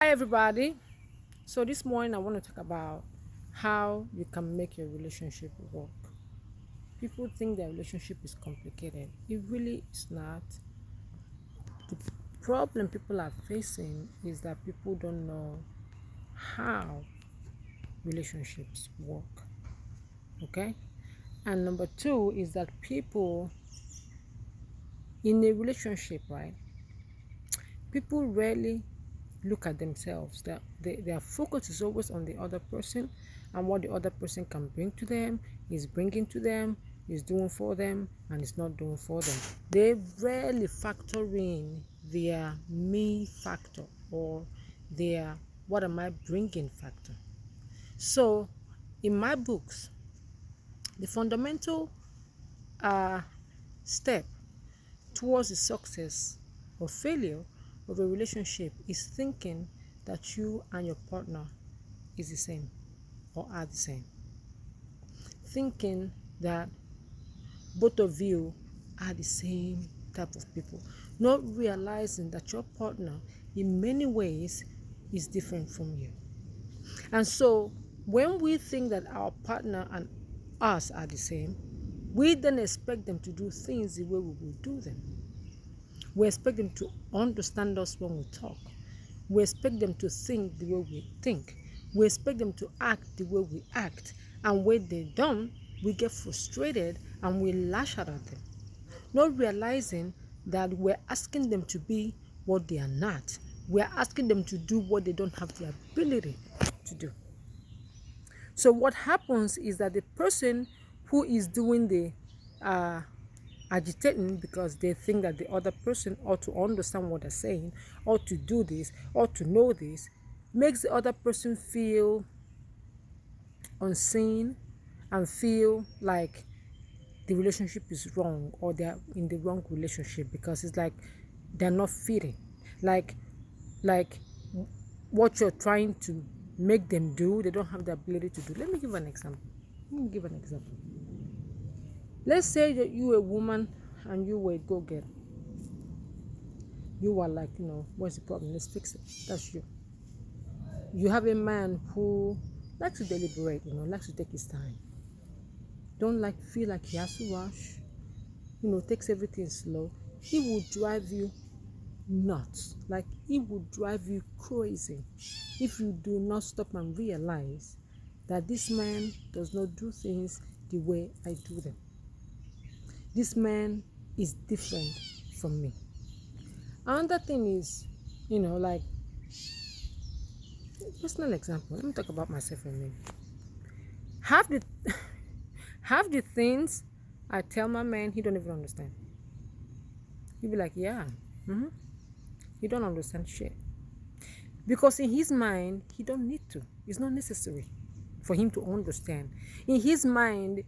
Hi, everybody. So, this morning I want to talk about how you can make your relationship work. People think their relationship is complicated, it really is not. Problem people are facing is that people don't know how relationships work. Okay, and number two is that people in a relationship, right? People rarely look at themselves. Their focus is always on the other person and what the other person can bring to them, is bringing to them, is doing for them, and is not doing for them. They rarely factor in their me factor or their what am I bringing factor. So, in my books, the fundamental uh, step towards the success or failure of a relationship is thinking that you and your partner is the same or are the same. Thinking that both of you are the same type of people. Not realizing that your partner, in many ways, is different from you. And so, when we think that our partner and us are the same, we then expect them to do things the way we will do them. We expect them to understand us when we talk. We expect them to think the way we think. We expect them to act the way we act. And when they don't, we get frustrated and we lash out at them, not realizing that we're asking them to be what they are not. We're asking them to do what they don't have the ability to do. So what happens is that the person who is doing the uh, agitating because they think that the other person ought to understand what they're saying, or to do this, or to know this, makes the other person feel unseen and feel like the relationship is wrong or they're in the wrong relationship because it's like they're not fitting. Like like what you're trying to make them do, they don't have the ability to do. Let me give an example. Let's say that you a woman and you were a go-getter. You are like, what's the problem? Let's fix it. That's you. You have a man who likes to deliberate, likes to take his time. Don't like feel like he has to rush, takes everything slow. He will drive you nuts. Like it will drive you crazy if you do not stop and realize that this man does not do things the way I do them. This man is different from me. Another thing is, like personal example. Let me talk about myself for a minute. Half the half the things I tell my man, he don't even understand. He'll be like, yeah, he don't understand shit. Because in his mind, he don't need to. It's not necessary for him to understand. In his mind,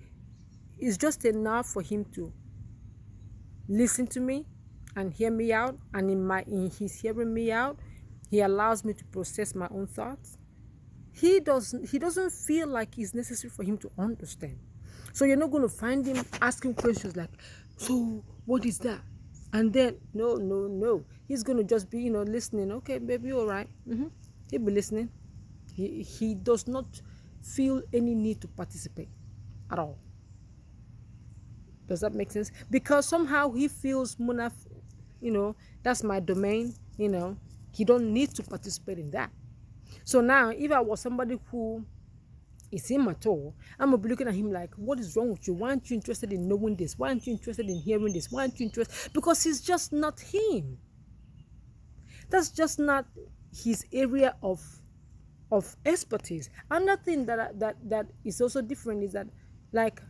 it's just enough for him to listen to me and hear me out. And in his hearing me out, he allows me to process my own thoughts. He doesn't feel like it's necessary for him to understand. So you're not going to find him asking questions like, so what is that? And then no. He's going to just be, listening. Okay, baby, all right. He'll be listening. He does not feel any need to participate at all. Does that make sense? Because somehow he feels Muna, that's my domain, he don't need to participate in that. So now if I was somebody who is him at all, I'm gonna be looking at him like, what is wrong with you? Why aren't you interested in knowing this? Why aren't you interested in hearing this? Why aren't you interested? Because he's just not him. That's just not his area of expertise. Another thing that is also different is that, like,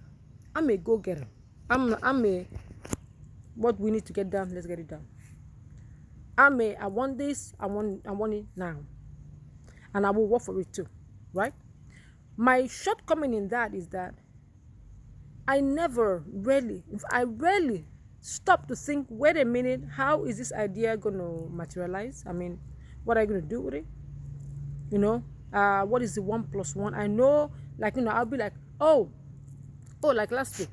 I'm a go-getter. I'm a what we need to get done, let's get it done. I want this, I want it now. And I will work for it too. Right? My shortcoming in that is that I rarely stop to think, wait a minute, how is this idea gonna materialize? I mean, what are you gonna do with it? What is the 1 plus 1? I know, like, I'll be like, like last week.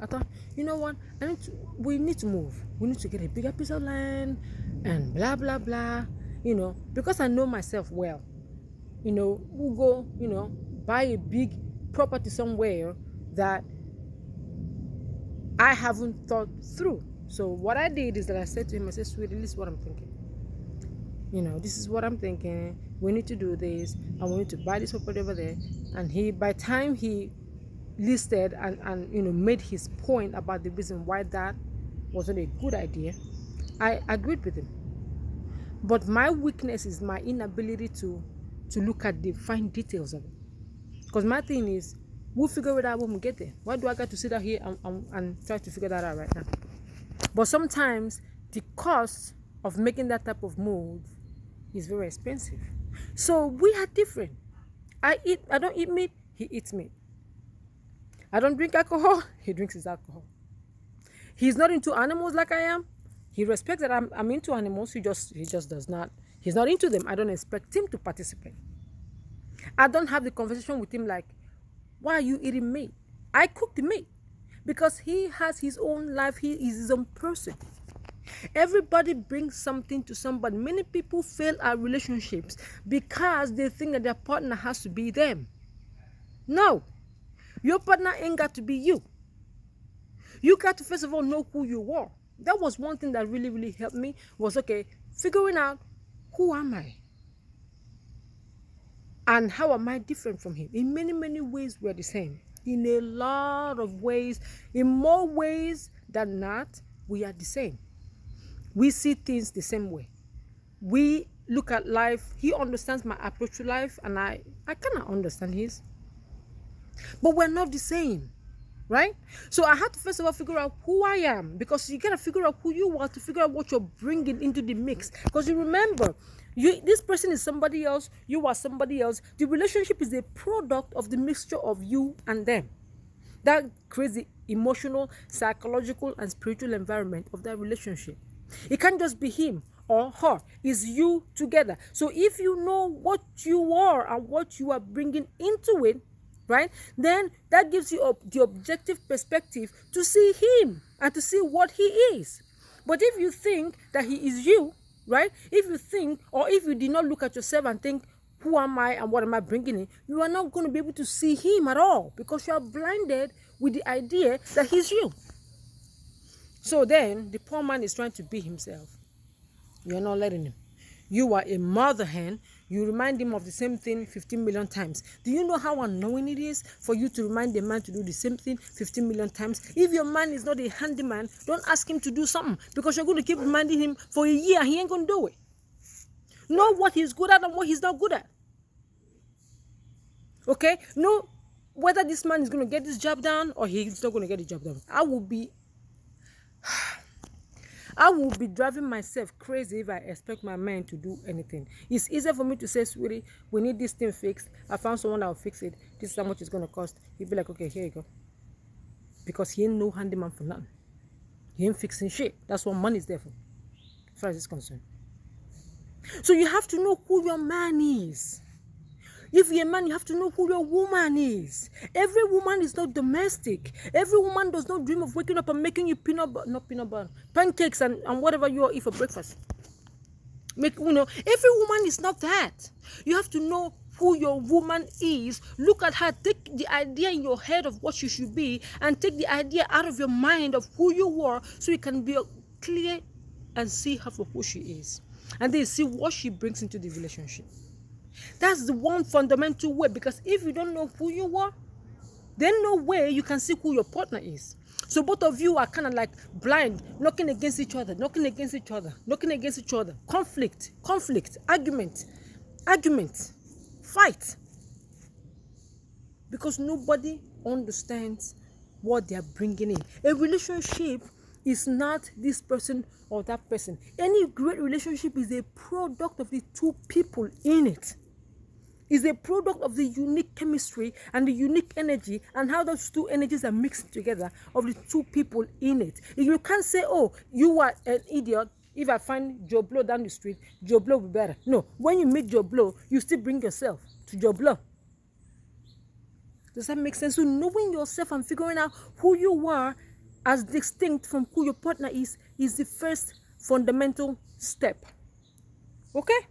I thought, you know what? We need to move. We need to get a bigger piece of land and blah blah blah. because I know myself well, we'll go, buy a big property somewhere that I haven't thought through. So what I did is that I said to him, I said, sweetie, this is what I'm thinking. This is what I'm thinking. We need to do this, and we need to buy this property over there. And by the time he listed and made his point about the reason why that wasn't a good idea, I agreed with him. But my weakness is my inability to look at the fine details of it. Because my thing is, we'll figure it out when we get there. Why do I got to sit out here and try to figure that out right now? But sometimes the cost of making that type of move is very expensive. So we are different. I don't eat meat, he eats meat. I don't drink alcohol, he drinks his alcohol. He's not into animals like I am. He respects that I'm into animals. He just does not. He's not into them. I don't expect him to participate. I don't have the conversation with him like, why are you eating meat? I cook the meat because he has his own life. He is his own person. Everybody brings something to somebody. Many people fail at relationships because they think that their partner has to be them. No, your partner ain't got to be you. You got to first of all know who you are. That was one thing that really, really helped me was, figuring out who am I? And how am I different from him? In many, many ways, we're the same. In a lot of ways, in more ways than not, we are the same. We see things the same way. We look at life. He understands my approach to life, and I cannot understand his. But we're not the same, right? So I had to first of all figure out who I am, because you gotta figure out who you are to figure out what you're bringing into the mix. Because you remember, this person is somebody else, you are somebody else. The relationship is a product of the mixture of you and them. That creates the emotional, psychological, and spiritual environment of that relationship. It can't just be him or her. It's you together. So if you know what you are and what you are bringing into it, right, then that gives you the objective perspective to see him and to see what he is. But if you think that he is you, right, if you think, or if you did not look at yourself and think, who am I and what am I bringing in, you are not going to be able to see him at all, because you are blinded with the idea that he's you. So then the poor man is trying to be himself. You're not letting him. You are a mother hen. You remind him of the same thing 15 million times. Do you know how annoying it is for you to remind a man to do the same thing 15 million times? If your man is not a handyman, don't ask him to do something, because you're going to keep reminding him for a year. He ain't going to do it. Know what he's good at and what he's not good at. Okay? Know whether this man is going to get this job done or he's not going to get the job done. I will be driving myself crazy if I expect my man to do anything. It's easier for me to say, sweetie, we need this thing fixed. I found someone that will fix it. This is how much it's going to cost. He'll be like, okay, here you go. Because he ain't no handyman for nothing. He ain't fixing shit. That's what money is there for, as far as it's concerned. So you have to know who your man is. If you're a man, you have to know who your woman is. Every woman is not domestic. Every woman does not dream of waking up and making you pancakes and whatever you eat for breakfast. Every woman is not that. You have to know who your woman is. Look at her. Take the idea in your head of what she should be and take the idea out of your mind of who you are, so you can be clear and see her for who she is. And then see what she brings into the relationship. That's the one fundamental way, because if you don't know who you are, then no way you can see who your partner is. So both of you are kind of like blind, knocking against each other, conflict, argument, fight. Because nobody understands what they are bringing in. A relationship is not this person or that person. Any great relationship is a product of the two people in it. Is a product of the unique chemistry and the unique energy and how those two energies are mixed together of the two people in it. You can't say, oh, you are an idiot. If I find Joe Blow down the street, Joe Blow will be better. No, when you meet Joe Blow, you still bring yourself to Joe Blow. Does that make sense? So knowing yourself and figuring out who you are as distinct from who your partner is the first fundamental step. Okay?